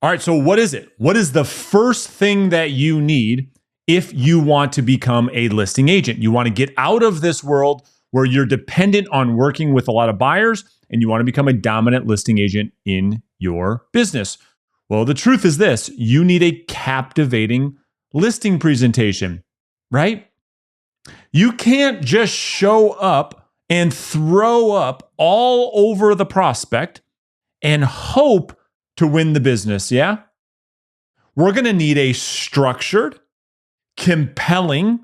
All right, so what is it? What is the first thing that you need if you want to become a listing agent? You want to get out of this world where you're dependent on working with a lot of buyers and you want to become a dominant listing agent in your business. Well, the truth is this: you need a captivating listing presentation, right? You can't just show up and throw up all over the prospect and hope to win the business, yeah? We're going to need a structured, compelling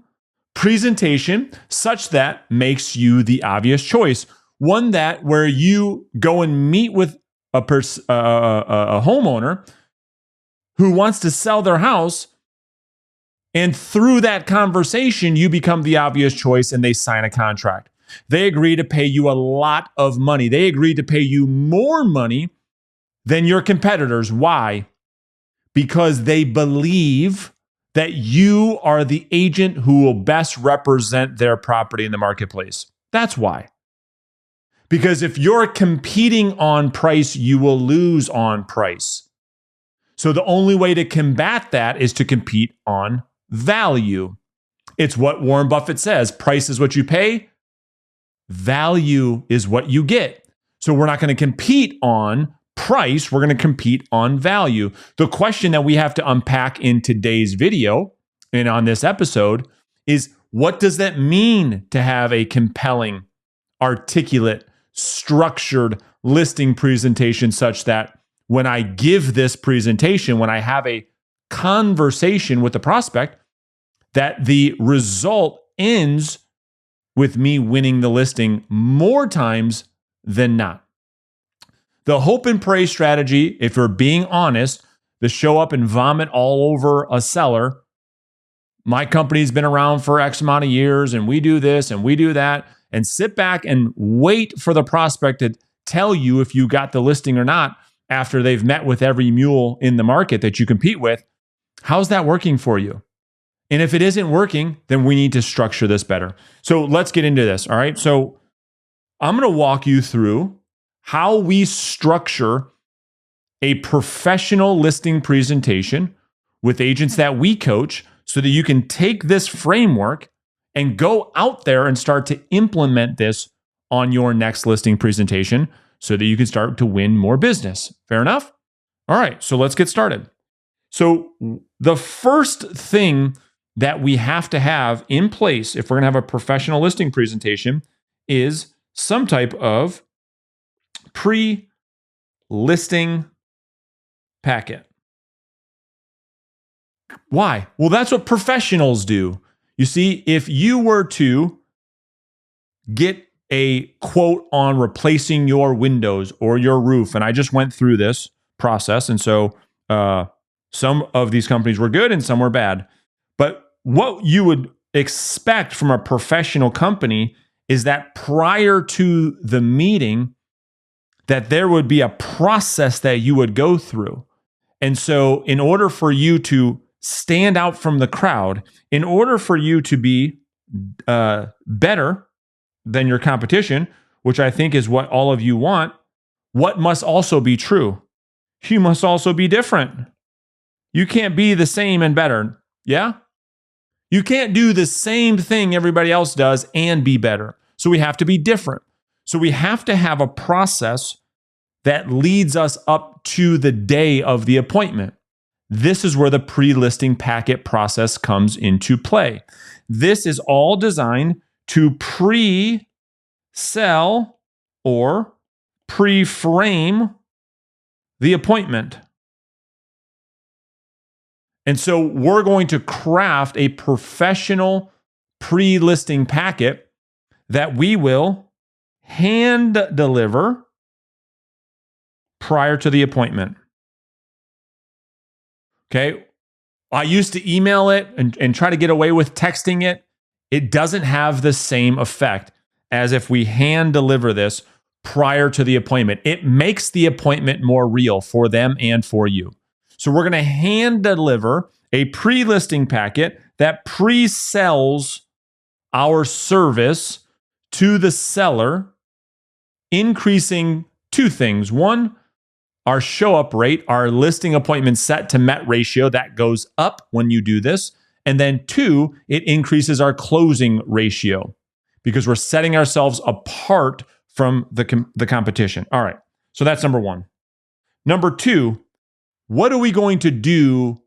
presentation such that makes you the obvious choice. One that where you go and meet with a homeowner who wants to sell their house, and through that conversation, you become the obvious choice and they sign a contract. They agree to pay you a lot of money. They agree to pay you more money than your competitors. Why? Because they believe that you are the agent who will best represent their property in the marketplace. That's why. Because if you're competing on price, you will lose on price. So the only way to combat that is to compete on value. It's what Warren Buffett says: price is what you pay, value is what you get. So we're not going to compete on price, we're going to compete on value. The question that we have to unpack in today's video and on this episode is, what does that mean to have a compelling, articulate, structured listing presentation such that when I give this presentation, when I have a conversation with the prospect, that the result ends with me winning the listing more times than not? The hope and pray strategy, if you're being honest, the show up and vomit all over a seller. My company's been around for X amount of years and we do this and we do that, and sit back and wait for the prospect to tell you if you got the listing or not after they've met with every mule in the market that you compete with. How's that working for you? And if it isn't working, then we need to structure this better. So let's get into this. All right. So I'm going to walk you through how we structure a professional listing presentation with agents that we coach so that you can take this framework and go out there and start to implement this on your next listing presentation so that you can start to win more business. Fair enough? All right, so let's get started. So the first thing that we have to have in place if we're going to have a professional listing presentation is some type of pre-listing packet. Why? Well, that's what professionals do. You see, if you were to get a quote on replacing your windows or your roof, and I just went through this process, and so some of these companies were good and some were bad. But what you would expect from a professional company is that prior to the meeting, that there would be a process that you would go through. And so in order for you to stand out from the crowd, in order for you to be better than your competition, which I think is what all of you want, what must also be true? You must also be different. You can't be the same and better. Yeah? You can't do the same thing everybody else does and be better. So we have to be different. So we have to have a process that leads us up to the day of the appointment. This is where the pre-listing packet process comes into play. This is all designed to pre-sell or pre-frame the appointment. And so we're going to craft a professional pre-listing packet that we will hand deliver prior to the appointment. Okay. I used to email it and try to get away with texting it. It doesn't have the same effect as if we hand deliver this prior to the appointment. It makes the appointment more real for them and for you. So we're going to hand deliver a pre-listing packet that pre-sells our service to the seller, increasing two things. One, our show up rate, our listing appointment set to met ratio, that goes up when you do this. And then 2, it increases our closing ratio because we're setting ourselves apart from the competition. All right. So that's number 1. Number 2, what are we going to do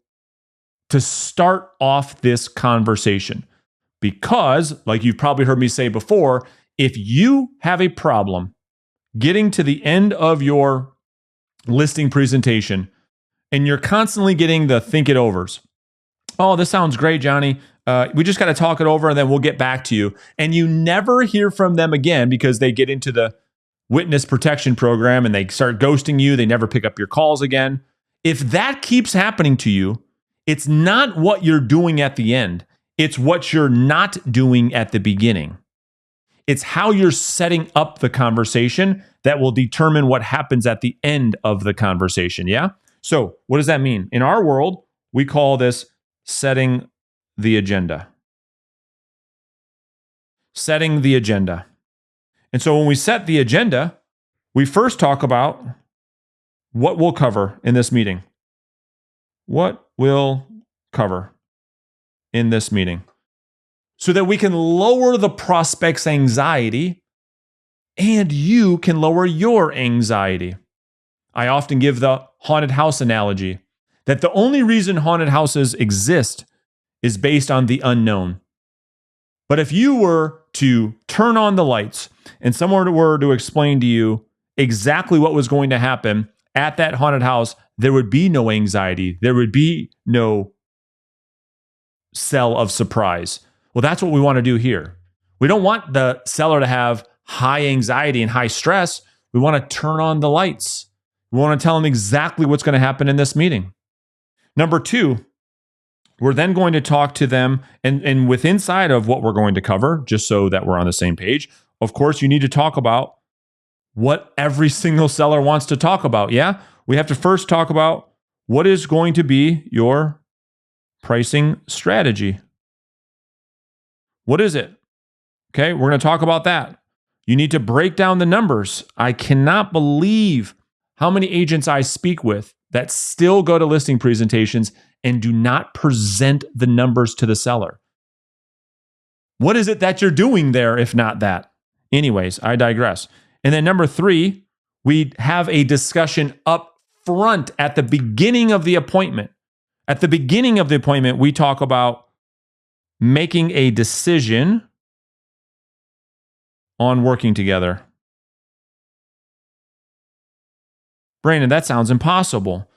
to start off this conversation? Because, like you've probably heard me say before, if you have a problem getting to the end of your listing presentation and you're constantly getting the think it overs, oh, this sounds great, Johnny. We just got to talk it over and then we'll get back to you. And you never hear from them again because they get into the witness protection program and they start ghosting you. They never pick up your calls again. If that keeps happening to you, it's not what you're doing at the end. It's what you're not doing at the beginning. It's how you're setting up the conversation that will determine what happens at the end of the conversation. Yeah? So what does that mean? In our world, we call this setting the agenda. Setting the agenda. And so when we set the agenda, we first talk about what we'll cover in this meeting. What we'll cover in this meeting so that we can lower the prospect's anxiety and you can lower your anxiety. I often give the haunted house analogy that the only reason haunted houses exist is based on the unknown. But if you were to turn on the lights and someone were to explain to you exactly what was going to happen at that haunted house, there would be no anxiety. There would be no cell of surprise. Well, that's what we want to do here. We don't want the seller to have high anxiety and high stress. We want to turn on the lights. We want to tell them exactly what's going to happen in this meeting. Number 2, we're then going to talk to them and with inside of what we're going to cover, just so that we're on the same page, of course, you need to talk about what every single seller wants to talk about. Yeah, we have to first talk about what is going to be your pricing strategy. What is it? Okay, we're going to talk about that. You need to break down the numbers. I cannot believe how many agents I speak with that still go to listing presentations and do not present the numbers to the seller. What is it that you're doing there if not that? Anyways, I digress. And then number 3, we have a discussion up front at the beginning of the appointment. At the beginning of the appointment, we talk about making a decision on working together. Brandon, that sounds impossible.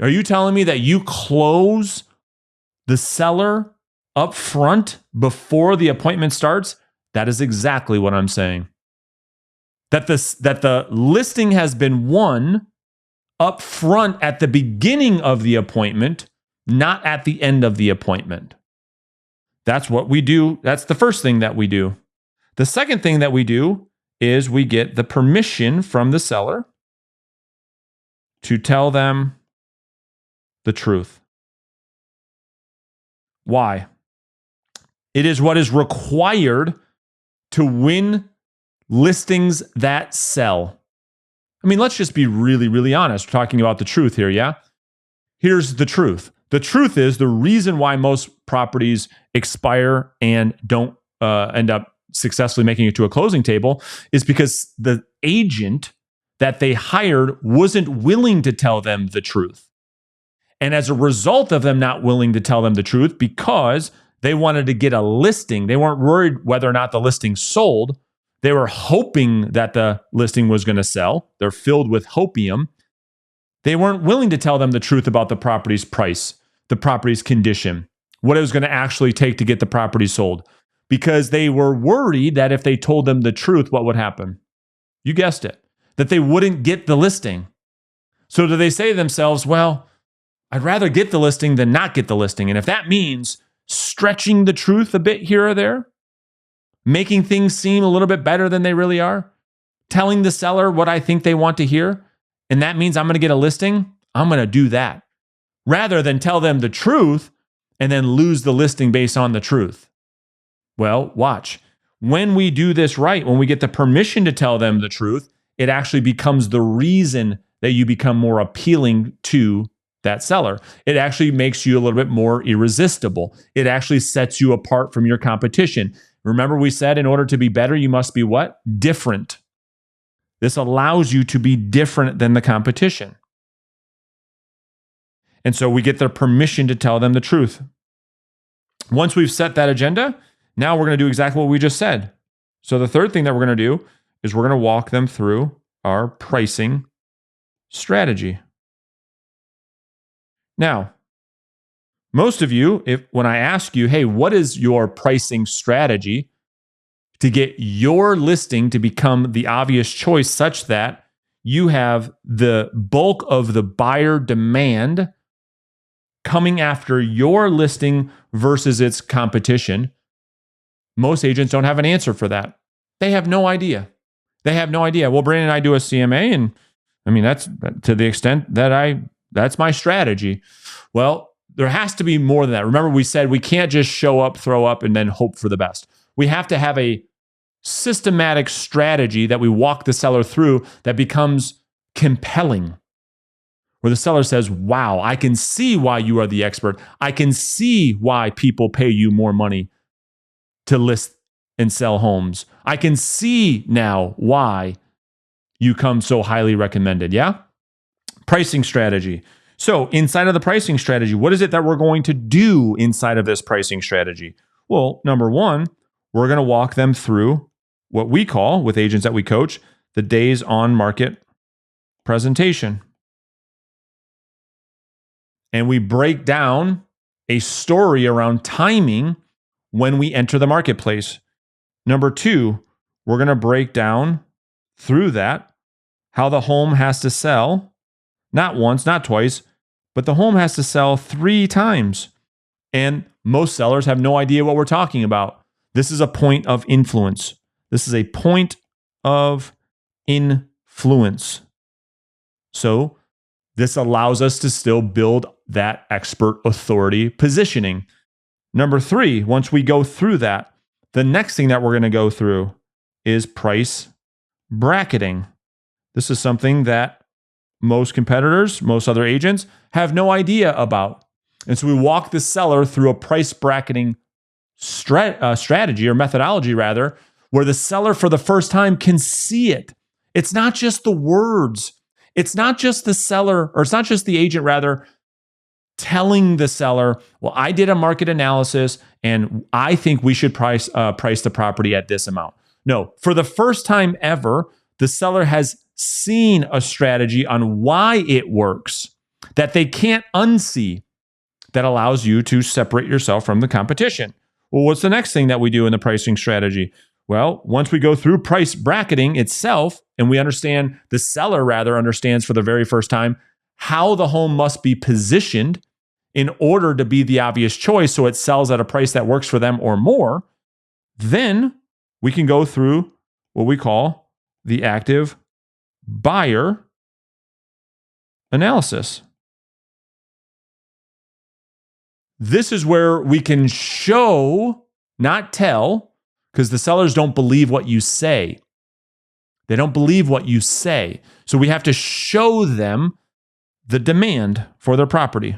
Are you telling me that you close the seller up front before the appointment starts? That is exactly what I'm saying. That the listing has been won up front at the beginning of the appointment, not at the end of the appointment. That's what we do. That's the first thing that we do. The second thing that we do is we get the permission from the seller to tell them the truth. Why? It is what is required to win listings that sell. I mean, let's just be really, really honest. We're talking about the truth here, yeah? Here's the truth. The truth is the reason why most properties expire and don't end up successfully making it to a closing table is because the agent that they hired wasn't willing to tell them the truth. And as a result of them not willing to tell them the truth, because they wanted to get a listing, they weren't worried whether or not the listing sold. They were hoping that the listing was going to sell. They're filled with hopium. They weren't willing to tell them the truth about the property's price, the property's condition, what it was going to actually take to get the property sold, because they were worried that if they told them the truth, what would happen? You guessed it, that they wouldn't get the listing. So do they say to themselves, well, I'd rather get the listing than not get the listing. And if that means stretching the truth a bit here or there, making things seem a little bit better than they really are, telling the seller what I think they want to hear, and that means I'm going to get a listing, I'm going to do that, rather than tell them the truth and then lose the listing based on the truth. Well, watch. When we do this right, when we get the permission to tell them the truth, it actually becomes the reason that you become more appealing to that seller. It actually makes you a little bit more irresistible. It actually sets you apart from your competition. Remember, we said in order to be better, you must be what? Different. This allows you to be different than the competition. And so we get their permission to tell them the truth. Once we've set that agenda, now we're going to do exactly what we just said. So the third thing that we're going to do is we're going to walk them through our pricing strategy. Now, most of you, when I ask you, hey, what is your pricing strategy to get your listing to become the obvious choice such that you have the bulk of the buyer demand coming after your listing versus its competition? Most agents don't have an answer for that. They have no idea. Well, Brandon and I do a CMA, and I mean, that's to the extent that that's my strategy. Well, there has to be more than that. Remember, we said we can't just show up, throw up, and then hope for the best. We have to have a systematic strategy that we walk the seller through that becomes compelling, where the seller says, wow, I can see why you are the expert. I can see why people pay you more money to list and sell homes. I can see now why you come so highly recommended. Yeah? Pricing strategy. So inside of the pricing strategy, what is it that we're going to do inside of this pricing strategy? Well, number one, we're going to walk them through what we call, with agents that we coach, the days on market presentation. And we break down a story around timing when we enter the marketplace. Number two, we're going to break down through that how the home has to sell, not once, not twice, but the home has to sell 3 times. And most sellers have no idea what we're talking about. This is a point of influence. This is a point of influence. So this allows us to still build that expert authority positioning. Number 3, once we go through that, the next thing that we're going to go through is price bracketing. This is something that most competitors, most other agents have no idea about. And so we walk the seller through a price bracketing strategy or methodology rather, where the seller for the first time can see it. It's not just the words. It's not just the seller, or it's not just the agent rather, telling the seller, well, I did a market analysis and I think we should price the property at this amount. No, for the first time ever, the seller has seen a strategy on why it works that they can't unsee, that allows you to separate yourself from the competition. Well, what's the next thing that we do in the pricing strategy? Well, once we go through price bracketing itself, and we understand, the seller rather understands for the very first time how the home must be positioned in order to be the obvious choice so it sells at a price that works for them or more, then we can go through what we call the active buyer analysis. This is where we can show, not tell, because the sellers don't believe what you say. They don't believe what you say. So we have to show them the demand for their property.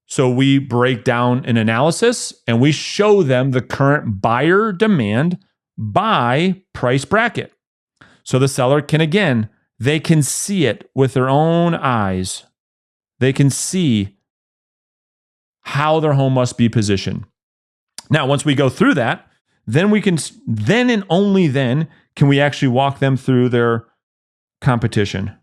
So we break down an analysis and we show them the current buyer demand by price bracket. So the seller can, again, they can see it with their own eyes. They can see how their home must be positioned. Now, once we go through that, then and only then can we actually walk them through their competition.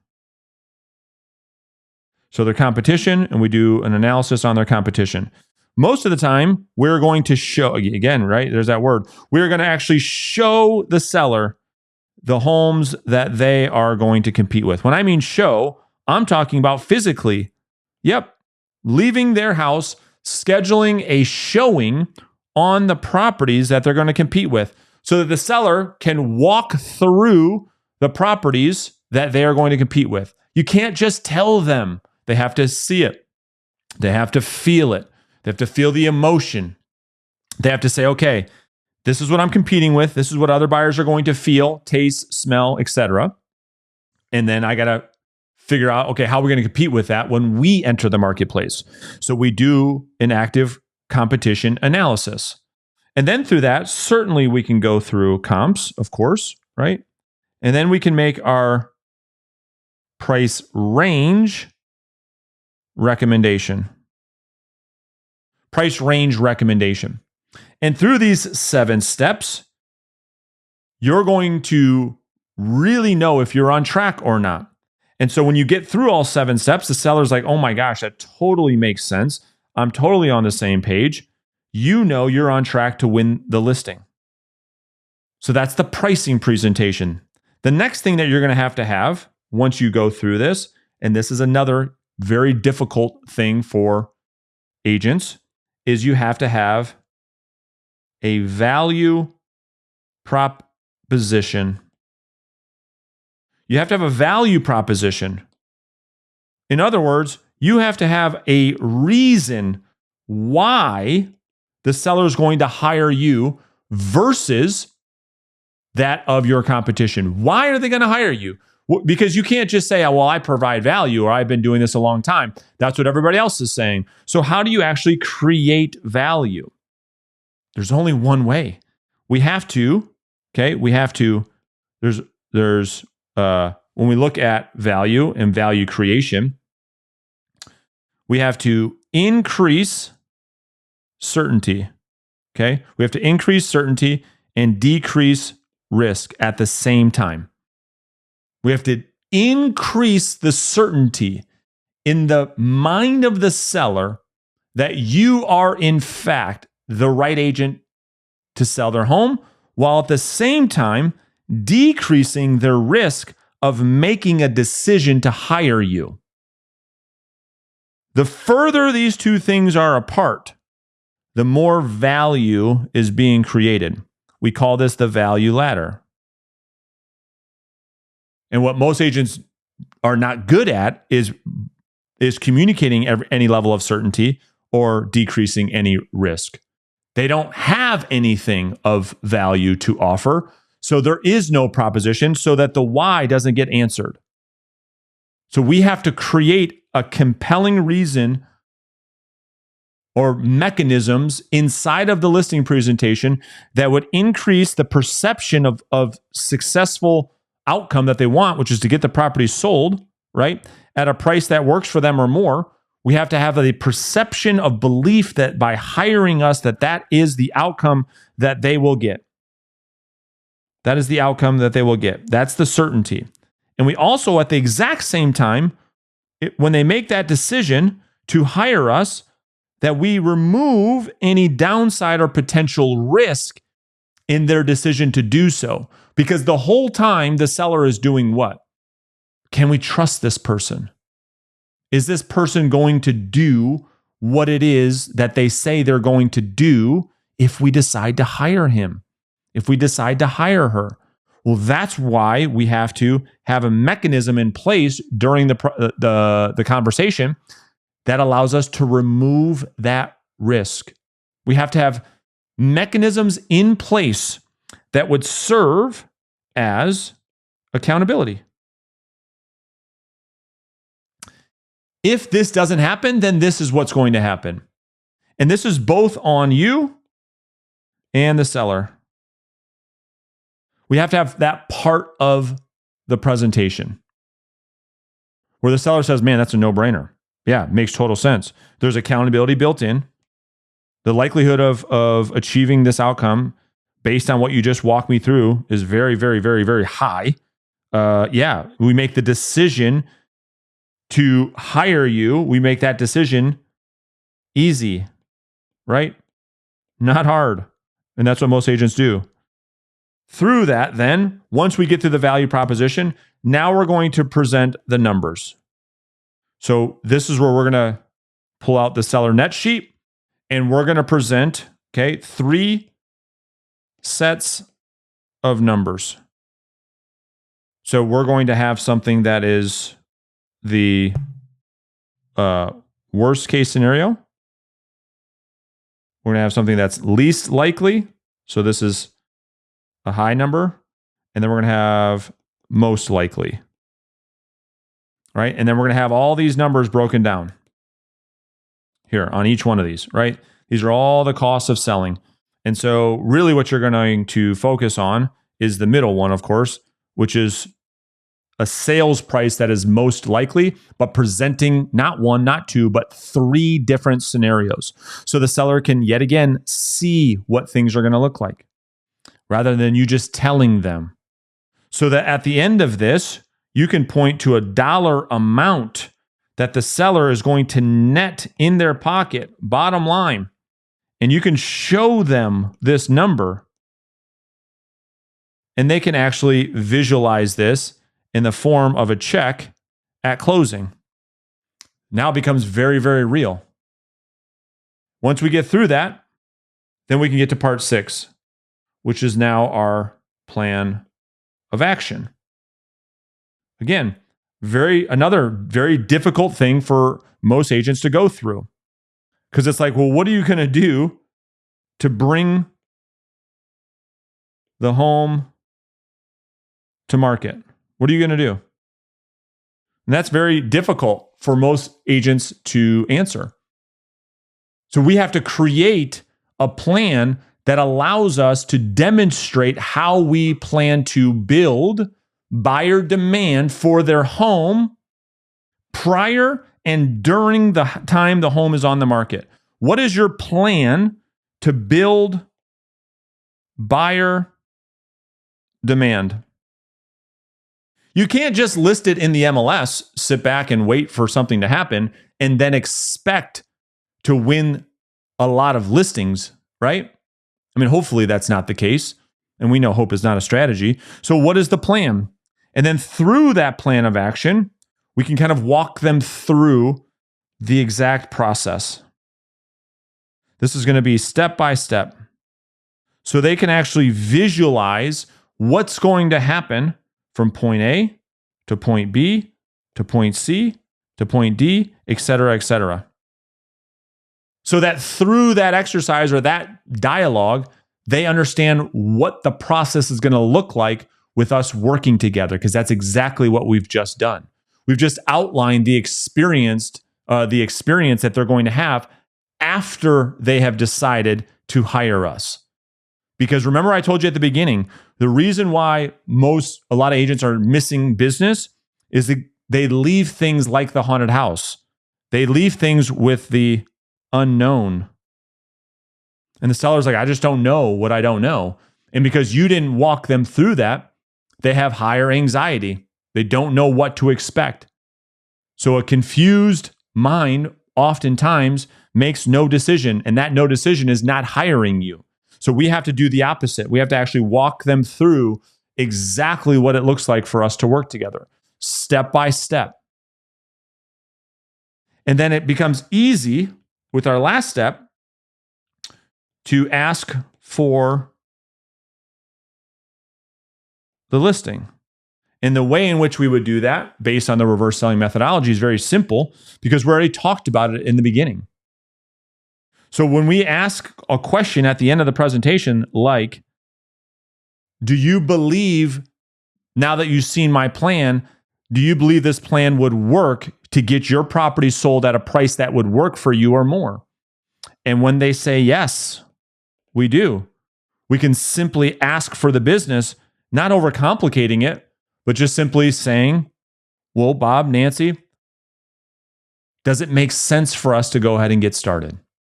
So their competition, and we do an analysis on their competition. Most of the time, we're going to show, again, right? There's that word. We're going to actually show the seller the homes that they are going to compete with. When I mean show, I'm talking about physically. Yep. Leaving their house, scheduling a showing on the properties that they're going to compete with so that the seller can walk through the properties that they are going to compete with. You can't just tell them. They have to see it. They have to feel it. They have to feel the emotion. They have to say, okay, this is what I'm competing with. This is what other buyers are going to feel, taste, smell, etc. And then I got to figure out, okay, how are we going to compete with that when we enter the marketplace? So we do an active competition analysis. And then through that, certainly we can go through comps, of course, right? And then we can make our price range recommendation. Price range recommendation. And through these 7 steps, you're going to really know if you're on track or not. And so when you get through all 7 steps, the seller's like, oh my gosh, that totally makes sense. I'm totally on the same page. You know you're on track to win the listing. So that's the pricing presentation. The next thing that you're going to have once you go through this, and this is another very difficult thing for agents, is you have to have a value proposition. You have to have a value proposition. In other words, you have to have a reason why the seller is going to hire you versus that of your competition. Why are they going to hire you? Because you can't just say, oh, well, I provide value or I've been doing this a long time. That's what everybody else is saying. So how do you actually create value? There's only one way. We have to, when we look at value and value creation, we have to increase certainty. Okay? We have to increase certainty and decrease risk at the same time. We have to increase the certainty in the mind of the seller that you are, in fact, the right agent to sell their home, while at the same time decreasing their risk of making a decision to hire you. The further these two things are apart, the more value is being created. We call this the value ladder. And what most agents are not good at is communicating any level of certainty or decreasing any risk. They don't have anything of value to offer, so there is no proposition so that the why doesn't get answered. So we have to create a compelling reason or mechanisms inside of the listing presentation that would increase the perception of successful outcome that they want, which is to get the property sold, right, at a price that works for them or more. We have to have a perception of belief that by hiring us, that is the outcome that they will get. That is the outcome that they will get. That's the certainty. And we also, at the exact same time, when they make that decision to hire us, that we remove any downside or potential risk in their decision to do so. Because the whole time the seller is doing what? Can we trust this person? Is this person going to do what it is that they say they're going to do if we decide to hire him? If we decide to hire her? Well, that's why we have to have a mechanism in place during the conversation that allows us to remove that risk. We have to have mechanisms in place that would serve as accountability. If this doesn't happen, then this is what's going to happen. And this is both on you and the seller. We have to have that part of the presentation where the seller says, man, that's a no-brainer. Yeah, makes total sense. There's accountability built in. The likelihood of achieving this outcome based on what you just walked me through is very, very, very, very high. We make the decision to hire you. We make that decision easy, right? Not hard. And that's what most agents do. Through that, then, once we get through the value proposition, now we're going to present the numbers. So this is where we're going to pull out the seller net sheet, and we're going to present, 3 sets of numbers. So we're going to have something that is the worst case scenario. We're going to have something that's least likely. So this is a high number. And then we're going to have most likely. right? And then we're going to have all these numbers broken down here on each one of these, right? These are all the costs of selling. And so really what you're going to focus on is the middle one, of course, which is a sales price that is most likely, but presenting not one, not two, but 3 different scenarios. So the seller can yet again see what things are going to look like rather than you just telling them. So that at the end of this, you can point to a dollar amount that the seller is going to net in their pocket, bottom line. And you can show them this number. And they can actually visualize this in the form of a check at closing. Now it becomes very, very real. Once we get through that, then we can get to part 6, which is now our plan of action. Again, another very difficult thing for most agents to go through. Because it's like, well, what are you going to do to bring the home to market? What are you going to do? And that's very difficult for most agents to answer. So we have to create a plan that allows us to demonstrate how we plan to build buyer demand for their home prior and during the time the home is on the market. What is your plan to build buyer demand? You can't just list it in the MLS, sit back and wait for something to happen, and then expect to win a lot of listings, right? I mean, hopefully that's not the case. And we know hope is not a strategy. So what is the plan? And then through that plan of action, we can kind of walk them through the exact process. This is going to be step by step. So they can actually visualize what's going to happen from point A to point B to point C to point D, et cetera, et cetera. So that through that exercise or that dialogue, they understand what the process is going to look like with us working together, because that's exactly what we've just done. We've just outlined the experience that they're going to have after they have decided to hire us. Because remember, I told you at the beginning, the reason why a lot of agents are missing business is that they leave things like the haunted house. They leave things with the unknown. And the seller's like, I just don't know what I don't know. And because you didn't walk them through that, they have higher anxiety. They don't know what to expect. So a confused mind oftentimes makes no decision, and that no decision is not hiring you. So we have to do the opposite. We have to actually walk them through exactly what it looks like for us to work together, step by step. And then it becomes easy with our last step to ask for the listing. And the way in which we would do that, based on the reverse selling methodology, is very simple because we already talked about it in the beginning. So when we ask a question at the end of the presentation, like, do you believe, now that you've seen my plan, do you believe this plan would work to get your property sold at a price that would work for you or more? And when they say, yes, we do, we can simply ask for the business, not overcomplicating it, but just simply saying, well, Bob, Nancy, does it make sense for us to go ahead and get started?